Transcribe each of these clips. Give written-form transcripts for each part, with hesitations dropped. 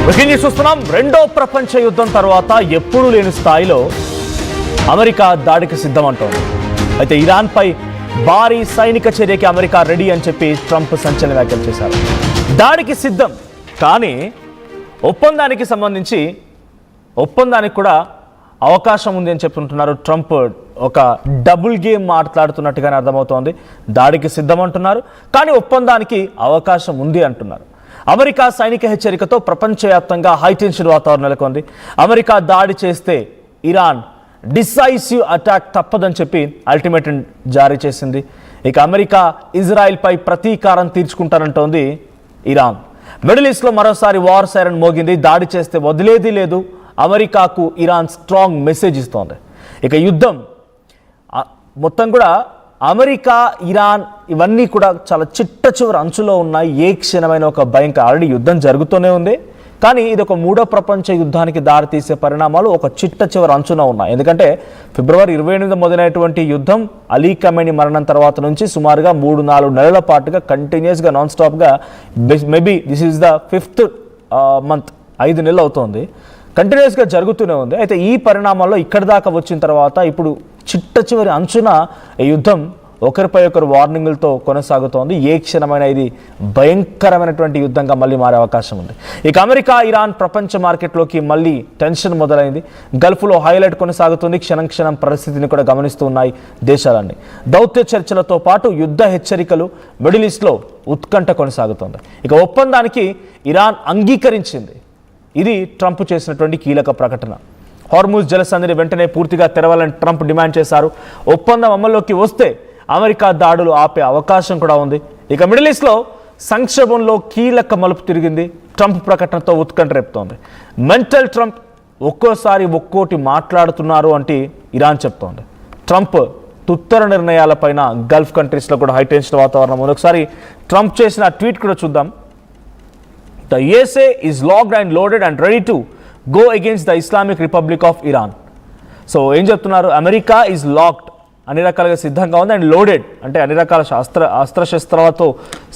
Breaking చూస్తున్నాం. రెండో ప్రపంచ యుద్ధం తర్వాత ఎప్పుడూ లేని స్థాయిలో అమెరికా దాడికి సిద్ధమంటోంది. అయితే ఇరాన్పై భారీ సైనిక చర్యకి అమెరికా రెడీ అని చెప్పి ట్రంప్ సంచలన వ్యాఖ్యలు చేశారు. దాడికి సిద్ధం, కానీ ఒప్పందానికి సంబంధించి ఒప్పందానికి కూడా అవకాశం ఉంది అని చెప్తుంటున్నారు. ట్రంప్ ఒక డబుల్ గేమ్ మాట్లాడుతున్నట్టుగానే అర్థమవుతోంది. దాడికి సిద్ధమంటున్నారు, కానీ ఒప్పందానికి అవకాశం ఉంది అంటున్నారు. అమెరికా సైనిక హెచ్చరికతో ప్రపంచవ్యాప్తంగా హైటెన్షన్ వాతావరణం నెలకొంది. అమెరికా దాడి చేస్తే ఇరాన్ డిసైసివ్ అటాక్ తప్పదని చెప్పి అల్టిమేటం జారీ చేసింది. ఇక అమెరికా ఇజ్రాయెల్పై ప్రతీకారం తీర్చుకుంటానంటోంది ఇరాన్. మిడిల్ ఈస్ట్లో మరోసారి వార్ సైరన్ మోగింది. దాడి చేస్తే వదిలేది లేదు. అమెరికాకు ఇరాన్ స్ట్రాంగ్ మెసేజ్ ఇస్తోంది. ఇక యుద్ధం మొత్తం కూడా అమెరికా, ఇరాన్ ఇవన్నీ కూడా చాలా చిట్ట చివరి అంచులో ఉన్నాయి. ఏ క్షణమైన ఒక భయంకర ఆల్రెడీ యుద్ధం జరుగుతూనే ఉంది, కానీ ఇది ఒక మూడో ప్రపంచ యుద్ధానికి దారితీసే పరిణామాలు ఒక చిట్ట చివరి అంచున ఉన్నాయి. ఎందుకంటే ఫిబ్రవరి 28 మొదలైనటువంటి యుద్ధం అలీ ఖమేనీ మరణం తర్వాత నుంచి సుమారుగా 3-4 నెలల పాటుగా కంటిన్యూస్గా నాన్ స్టాప్గా, maybe this is the 5th month, 5 నెలలు అవుతోంది, కంటిన్యూస్గా జరుగుతూనే ఉంది. అయితే ఈ పరిణామాల్లో ఇక్కడి దాకా వచ్చిన తర్వాత ఇప్పుడు చిట్ట చివరి అంచున ఈ యుద్ధం ఒకరిపై ఒకరు వార్నింగులతో కొనసాగుతోంది. ఏ క్షణమైన ఇది భయంకరమైనటువంటి యుద్ధంగా మళ్ళీ మారే అవకాశం ఉంది. ఇక అమెరికా, ఇరాన్ ప్రపంచ మార్కెట్లోకి మళ్ళీ టెన్షన్ మొదలైంది. గల్ఫ్లో హైలైట్ కొనసాగుతుంది. క్షణం క్షణం పరిస్థితిని కూడా గమనిస్తూ ఉన్నాయి దేశాలన్నీ. దౌత్య చర్చలతో పాటు యుద్ధ హెచ్చరికలు, మిడిల్ ఈస్ట్లో ఉత్కంఠ కొనసాగుతోంది. ఇక ఒప్పందానికి ఇరాన్ అంగీకరించింది. ఇది ట్రంప్ చేసినటువంటి కీలక ప్రకటన. హార్మూజ్ జలసంధిని వెంటనే పూర్తిగా తెరవాలని ట్రంప్ డిమాండ్ చేశారు. ఒప్పందం అమల్లోకి వస్తే అమెరికా దాడులు ఆపే అవకాశం కూడా ఉంది. ఇక మిడిల్ ఈస్ట్లో సంక్షోభంలో కీలక మలుపు తిరిగింది. ట్రంప్ ప్రకటనతో ఉత్కంఠ రేపుతోంది. మెంటల్ ట్రంప్ ఒక్కోసారి ఒక్కోటి మాట్లాడుతున్నారు అంటే ఇరాన్ చెప్తోంది. ట్రంప్ తుత్తర నిర్ణయాలపైన గల్ఫ్ కంట్రీస్లో కూడా హైటెన్షన్ వాతావరణం ఉంది. ఒకసారి ట్రంప్ చేసిన ట్వీట్ కూడా చూద్దాం. The USA is locked and loaded and ready to go against the Islamic Republic of Iran. So ఏం చెప్తున్నారు? అమెరికా ఈజ్ లాక్డ్, అన్ని రకాలుగా సిద్ధంగా ఉంది, అండ్ లోడెడ్ అంటే అన్ని రకాల అస్త్రశస్త్రాలతో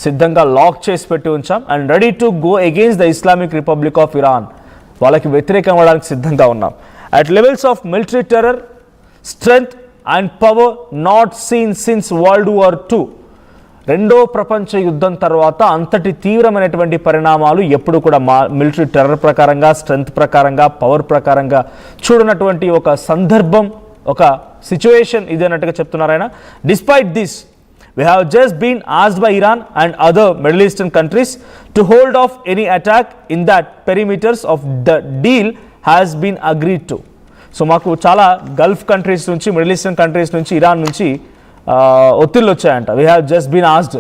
సిద్ధంగా లాక్ చేసి పెట్టి ఉంచాం, and ready to go against the Islamic Republic of Iran, వాళ్ళకి వ్యతిరేకం అవ్వడానికి సిద్ధంగా ఉన్నాం. At levels of military terror, strength and power not seen since World War II. రెండో ప్రపంచ యుద్ధం తర్వాత అంతటి తీవ్రమైనటువంటి పరిణామాలు ఎప్పుడు కూడా మిలిటరీ టెర్రర్ ప్రకారంగా, స్ట్రెంగ్త్ ప్రకారంగా, పవర్ ప్రకారంగా చూడనటువంటి ఒక సందర్భం, ఒక సిచ్యువేషన్ ఇది అన్నట్టుగా చెప్తున్నారు ఆయన. Despite this, we have just been asked by Iran and other Middle Eastern countries to hold off any attack in that perimeters of the deal has been agreed to. So మాకు చాలా Gulf countries నుంచి, middle eastern countries నుంచి, Iran నుంచి ఒత్తిళ్ళు వచ్చాయంట. We have just been asked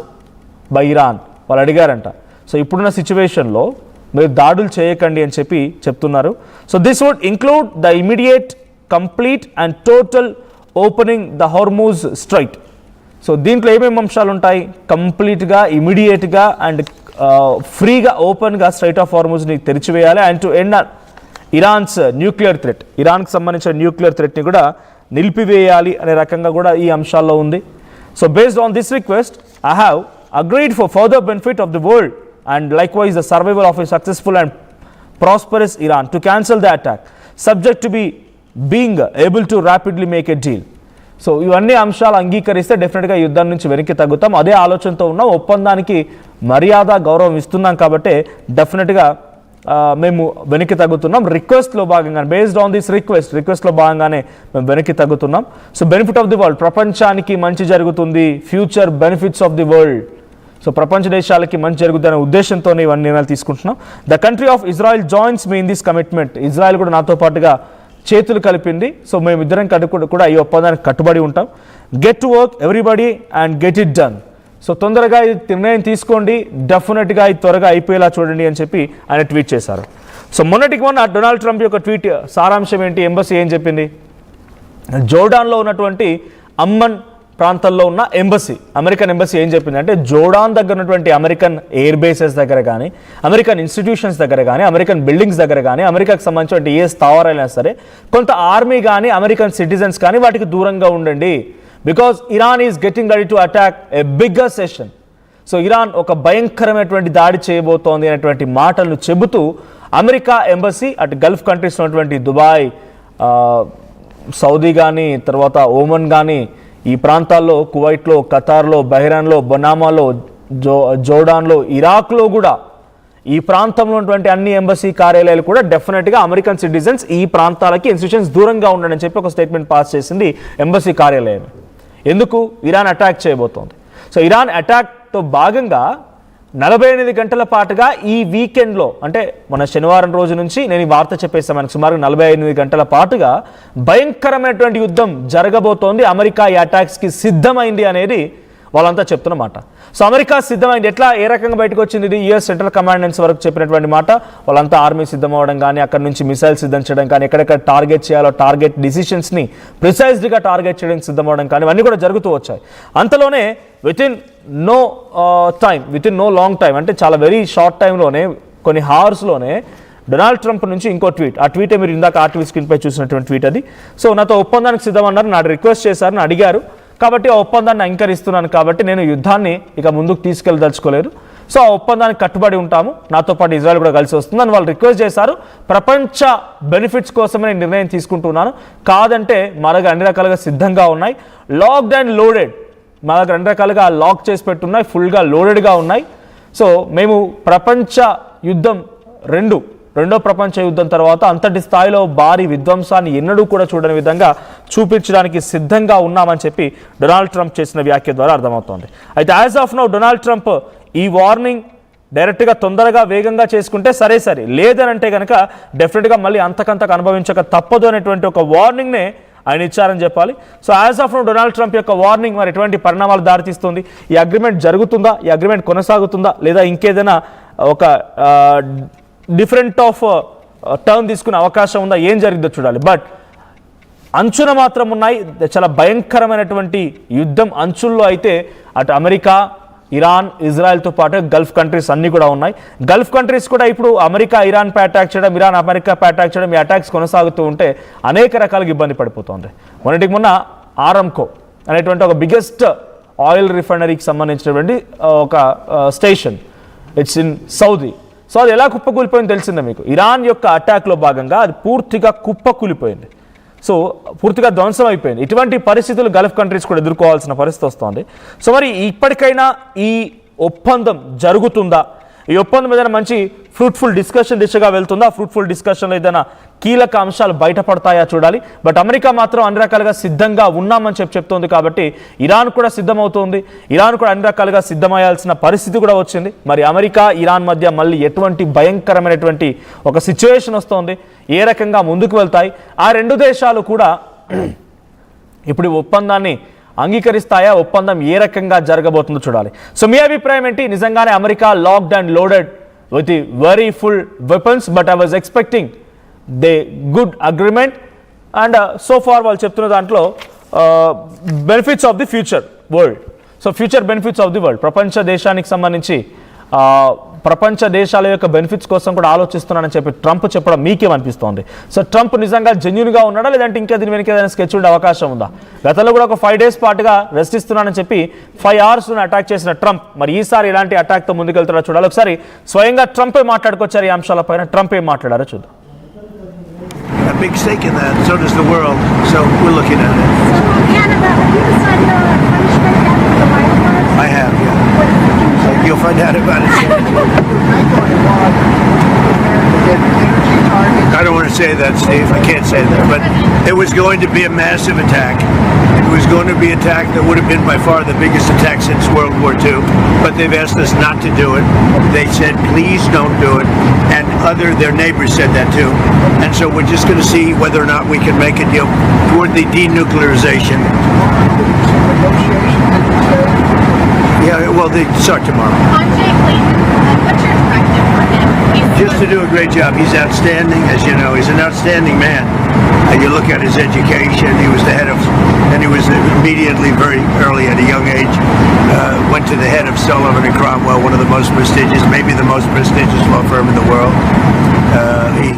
by Iran, వాళ్ళు అడిగారంట. So ఇప్పుడున్న సిచ్యువేషన్లో మీరు దాడులు చేయకండి అని చెప్పి చెప్తున్నారు. So this would include the immediate, complete and total opening the Hormuz strait. So దీంట్లో ఏమేమి అంశాలు ఉంటాయి? కంప్లీట్గా, ఇమీడియట్గా అండ్ ఫ్రీగా, ఓపెన్గా స్ట్రైట్ ఆఫ్ హార్మూజ్ని తెరిచివేయాలి. And to end Iran's nuclear threat, ఇరాన్కి సంబంధించిన న్యూక్లియర్ థ్రెట్ని కూడా నిలిపివేయాలి అనే రకంగా కూడా ఈ అంశాల్లో ఉంది. So based on this request I have agreed for further benefit of the world and likewise the survival of a successful and prosperous Iran to cancel the attack subject to be being able to rapidly make a deal. So ఇవన్నీ అంశాలు అంగీకరిస్తే డెఫినెట్గా యుద్ధం నుంచి వెనక్కి తగ్గుతాం. అదే ఆలోచనతో ఉన్న ఒప్పందానికి మర్యాద, గౌరవం ఇస్తున్నాం కాబట్టి డెఫినెట్గా మేము వెనక్కి తగ్గుతున్నాం. రిక్వెస్ట్లో భాగంగా, బేస్డ్ ఆన్ దిస్ రిక్వెస్ట్లో భాగంగానే మేము వెనక్కి తగ్గుతున్నాం. So benefit of the world, ప్రపంచానికి మంచి జరుగుతుంది, future benefits of the world. So ప్రపంచ దేశాలకి మంచి జరుగుతుందనే ఉద్దేశంతోనే ఇవన్నీ నిర్ణయాలు తీసుకుంటున్నాం. The country of Israel joins me in this commitment. Israel కూడా నాతో పాటుగా చేతులు కలిపింది. సో మేమిద్దరం కూడా ఈ ఒప్పందానికి కట్టుబడి ఉంటాం. Get to work everybody and get it done. So తొందరగా ఇది నిర్ణయం తీసుకోండి, డెఫినెట్గా ఇది త్వరగా అయిపోయేలా చూడండి అని చెప్పి ఆయన ట్వీట్ చేశారు. సో మొన్నటికి మొన్న డొనాల్డ్ ట్రంప్ యొక్క ట్వీట్ సారాంశం ఏంటి? ఎంబసీ ఏం చెప్పింది? జోర్డాన్లో ఉన్నటువంటి అమ్మన్ ప్రాంతంలో ఉన్న ఎంబసీ, అమెరికన్ ఎంబసీ ఏం చెప్పింది అంటే, జోర్డాన్ దగ్గర ఉన్నటువంటి అమెరికన్ ఎయిర్ బేసెస్ దగ్గర కానీ, అమెరికన్ ఇన్స్టిట్యూషన్స్ దగ్గర కానీ, అమెరికన్ బిల్డింగ్స్ దగ్గర కానీ, అమెరికాకు సంబంధించిన ఏ స్థావరాలైనా సరే కొంత ఆర్మీ కానీ, అమెరికన్ సిటిజన్స్ కానీ వాటికి దూరంగా ఉండండి. Because Iran is getting ready to attack a bigger session. So Iran ఒక భయంకరమైనటువంటి దాడి చేయబోతోంది అనేటువంటి మాటలను చెబుతూ అమెరికా ఎంబసీ అటు గల్ఫ్ కంట్రీస్ ఉన్నటువంటి దుబాయ్, సౌదీ కానీ, తర్వాత ఓమన్ కానీ, ఈ ప్రాంతాల్లో కువైట్లో, ఖతార్లో, బహ్రెయిన్లో, బనామాలో, జోర్డాన్లో, ఇరాక్లో కూడా ఈ ప్రాంతంలో ఉన్నటువంటి అన్ని ఎంబసీ కార్యాలయాలు కూడా డెఫినెట్గా అమెరికన్ సిటిజన్స్ ఈ ప్రాంతాలకి ఇన్స్టిట్యూషన్స్ దూరంగా ఉండండి అని చెప్పి ఒక స్టేట్మెంట్ పాస్ చేసింది ఎంబసీ కార్యాలయం. ఎందుకు? ఇరాన్ అటాక్ చేయబోతోంది. సో ఇరాన్ అటాక్తో భాగంగా 48 గంటల పాటుగా ఈ వీకెండ్లో, అంటే మన శనివారం రోజు నుంచి నేను ఈ వార్త చెప్పేస్తాను, మనకు సుమారు 48 గంటల పాటుగా భయంకరమైనటువంటి యుద్ధం జరగబోతోంది. అమెరికా ఈ అటాక్స్కి సిద్ధమైంది అనేది వాళ్ళంతా చెప్తున్నమాట. సో అమెరికా సిద్ధమైంది. ఎట్లా, ఏ రకంగా బయటకు వచ్చింది ఇది? యుఎస్ సెంట్రల్ కమాండెన్స్ వరకు చెప్పినటువంటి మాట. వాళ్ళంతా ఆర్మీ సిద్ధం అవ్వడం కానీ, అక్కడ నుంచి మిసైల్ సిద్ధం చేయడం కానీ, ఎక్కడెక్కడ టార్గెట్ చేయాలో టార్గెట్ డిసిషన్స్ని ప్రిసైజ్డ్గా టార్గెట్ చేయడానికి సిద్ధం అవ్వడం కానీ, ఇవన్నీ కూడా జరుగుతూ వచ్చాయి. అంతలోనే within no long time, అంటే చాలా వెరీ షార్ట్ టైంలోనే, కొన్ని హావర్స్లోనే డొనాల్డ్ ట్రంప్ నుంచి ఇంకో ట్వీట్, ఆ ట్వీటే మీరు ఇందాక ఆర్టీవీ స్క్రీన్పై చూసినటువంటి ట్వీట్ అది. సో నాతో ఒప్పందానికి సిద్ధమన్నారు, నాడు రిక్వెస్ట్ చేశారు, అడిగారు, కాబట్టి ఆ ఒప్పందాన్ని అంగీకరిస్తున్నాను, కాబట్టి నేను యుద్ధాన్ని ఇక ముందుకు తీసుకెళ్ళదలుచుకోలేదు, సో ఆ ఒప్పందానికి కట్టుబడి ఉంటాము, నాతో పాటు ఇజ్రాయెల్ కూడా కలిసి వస్తుందని వాళ్ళు రిక్వెస్ట్ చేశారు. ప్రపంచ బెనిఫిట్స్ కోసమే నేను నిర్ణయం తీసుకుంటున్నాను, కాదంటే మా దగ్గర అన్ని రకాలుగా సిద్ధంగా ఉన్నాయి, లాక్డ్ అండ్ లోడెడ్, మా దగ్గర అన్ని రకాలుగా లాక్ చేసి పెట్టున్నాయి, ఫుల్గా లోడెడ్గా ఉన్నాయి. సో మేము ప్రపంచ యుద్ధం రెండో ప్రపంచ యుద్ధం తర్వాత అంతటి స్థాయిలో భారీ విధ్వంసాన్ని ఎన్నడూ కూడా చూడని విధంగా చూపించడానికి సిద్ధంగా ఉన్నామని చెప్పి డొనాల్డ్ ట్రంప్ చేసిన వ్యాఖ్య ద్వారా అర్థమవుతోంది. అయితే as of now Donald Trump ఈ వార్నింగ్ డైరెక్ట్గా తొందరగా వేగంగా చేసుకుంటే సరే, లేదనంటే కనుక డెఫినెట్గా మళ్ళీ అంతకంతకు అనుభవించక తప్పదు అనేటువంటి ఒక వార్నింగ్నే ఆయన ఇచ్చారని చెప్పాలి. So as of now Donald Trump యొక్క వార్నింగ్ మరి ఎటువంటి పరిణామాలు దారితీస్తుంది? ఈ అగ్రిమెంట్ జరుగుతుందా? ఈ అగ్రిమెంట్ కొనసాగుతుందా? లేదా ఇంకేదైనా ఒక డిఫరెంట్ ఆఫ్ టర్న్ తీసుకునే అవకాశం ఉందా? ఏం జరిగిందో చూడాలి. బట్ అంచున మాత్రం ఉన్నాయి, చాలా భయంకరమైనటువంటి యుద్ధం అంచుల్లో అయితే అటు అమెరికా, ఇరాన్, ఇజ్రాయెల్తో పాటు గల్ఫ్ కంట్రీస్ అన్నీ కూడా ఉన్నాయి. గల్ఫ్ కంట్రీస్ కూడా ఇప్పుడు అమెరికా ఇరాన్పై అటాక్ చేయడం, ఇరాన్ అమెరికాపై అటాక్ చేయడం, ఈ అటాక్స్ కొనసాగుతూ ఉంటే అనేక రకాలుగా ఇబ్బంది పడిపోతుంది. మొన్న ఆరంకో అనేటువంటి ఒక బిగ్గెస్ట్ ఆయిల్ రిఫైనరీకి సంబంధించినటువంటి ఒక station, it's in Saudi. So అది ఎలా కుప్పకూలిపోయింది తెలిసిందే మీకు. ఇరాన్ యొక్క అటాక్లో భాగంగా అది పూర్తిగా కుప్పకూలిపోయింది, సో పూర్తిగా ధ్వంసం అయిపోయింది. ఇటువంటి పరిస్థితులు గల్ఫ్ కంట్రీస్ కూడా ఎదుర్కోవాల్సిన పరిస్థితి వస్తుంది. సో మరి ఇప్పటికైనా ఈ ఒప్పందం జరుగుతుందా? ఈ ఒప్పందం ఏదైనా మంచి ఫ్రూట్ఫుల్ డిస్కషన్ దిశగా వెళ్తుందా? ఫ్రూట్ఫుల్ డిస్కషన్లో ఏదైనా కీలక అంశాలు బయటపడతాయా చూడాలి. బట్ అమెరికా మాత్రం అన్ని రకాలుగా సిద్ధంగా ఉన్నామని చెప్తోంది, కాబట్టి ఇరాన్ కూడా సిద్ధమవుతోంది, ఇరాన్ కూడా అన్ని రకాలుగా సిద్ధమయ్యాల్సిన పరిస్థితి కూడా వచ్చింది. మరి అమెరికా, ఇరాన్ మధ్య మళ్ళీ ఎటువంటి భయంకరమైనటువంటి ఒక సిచ్యువేషన్ వస్తోంది, ఏ రకంగా ముందుకు వెళ్తాయి? ఆ రెండు దేశాలు కూడా ఇప్పుడు ఒప్పందాన్ని అంగీకరిస్తాయా? ఒప్పందం ఏ రకంగా జరగబోతుందో చూడాలి. సో మీ అభిప్రాయం ఏంటి? నిజంగానే America locked and loaded with the very full weapons, but I was expecting they good agreement and so far వాళ్ళు చెప్తున్న దాంట్లో benefits of the future world. So future benefits of the world, ప్రపంచ దేశానికి సంబంధించి ప్రపంచ దేశాల యొక్క బెనిఫిట్స్ కోసం కూడా ఆలోచిస్తున్నానని చెప్పి ట్రంప్ చెప్పడం మీకేమనిపిస్తోంది? సో ట్రంప్ నిజంగా జెన్యూన్గా ఉన్నాడా, లేదంటే ఇంకా దీని వెనక ఏదైనా స్కెచ్ ఉండే అవకాశం ఉందా? గతంలో కూడా ఒక 5 days పాటుగా రెస్ట్ ఇస్తున్నానని చెప్పి 5 hours అటాక్ చేసిన ట్రంప్ మరి ఈసారి ఇలాంటి అటాక్తో ముందుకెళ్తాడో చూడాలి. ఒకసారి స్వయంగా ట్రంపే మాట్లాడుకొచ్చారు ఈ అంశాలపైన. ట్రంప్ ఏం మాట్లాడారో చూద్దాం. A big stake in that, so does the world, so we're looking at it. So, Canada, have you decided on a punishment yet for the wildfires? I have, yeah. You'll find out about it soon. I don't want to say that, Steve. I can't say that. But it was going to be a massive attack. It was going to be an attack that would have been by far the biggest attack since World War II. But they've asked us not to do it. They said, please don't do it. And their neighbors said that too. And so we're just going to see whether or not we can make a deal toward the denuclearization. Yeah, well, they start tomorrow. On Jay Clayton, what's your perspective on him? Just to do a great job. He's outstanding, as you know. He's an outstanding man. You look at his education. He was the head of, and he was immediately, very early at a young age, went to the head of Sullivan and Cromwell, one of the most prestigious, maybe the most prestigious law firm in the world. He